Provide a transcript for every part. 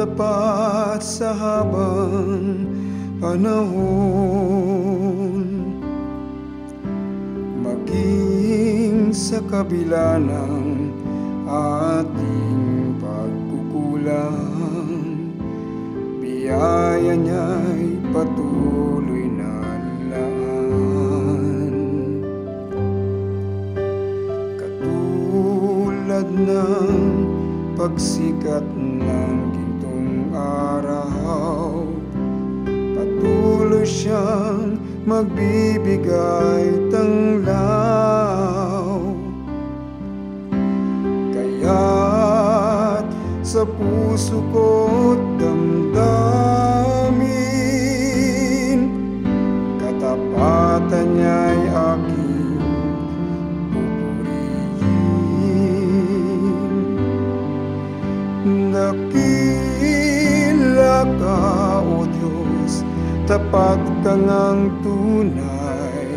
tapat sa habang panahon, maging sa kabila ng ating pagkukulang, biyaya niya'y patuloy na laan. Katulad ng pagsikat ng gintong araw, patuloy siyang magbibigay tanglaw. Kaya't sa puso ko't damdamin, katapatan niya'y aking pupurihin. Dakila ka, O Diyos, tapat ka ngang tunay,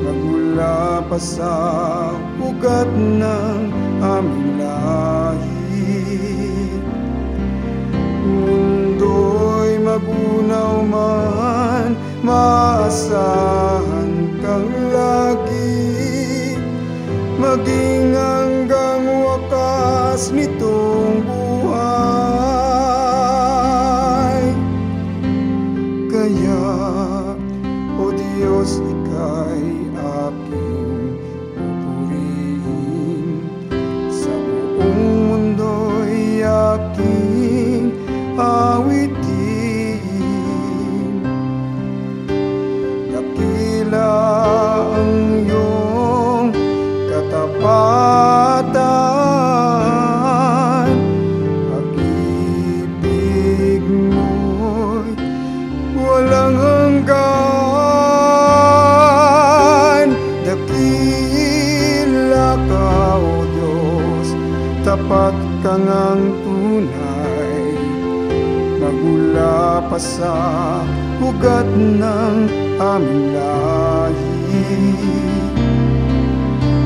magmula pa sa ugat ng aming lahi. Mundo'y magunaw man, maasahan kang lagi, maging hanggang wakas nitong buhay. Kaya, O Diyos, ika'y aking pupurihin, sa buong mundo'y aking awitin. Dakila ang iyong katapatan, pag-ibig mo'y walang hanggan. Dakila ka, O Diyos, tapat ka ngang tunay, magmula pa sa ugat ng aming lahi.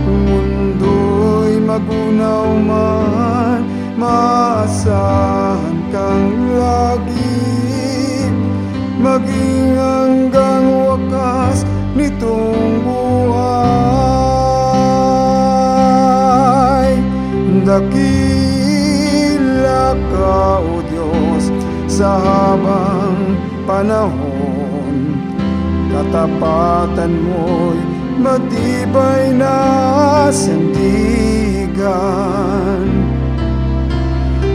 Mundo'y magunaw man, maasahan kang lagi, maging hanggang wakas nitong buhay. Dakila ka, O Diyos, sa habang panahon, katapatan mo'y matibay na sandigan.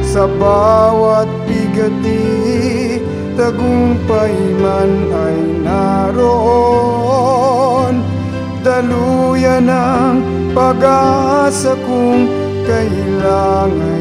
Sa bawat bigati, tagumpay man ay naroon, daluyan ng pag-asa kung kailangan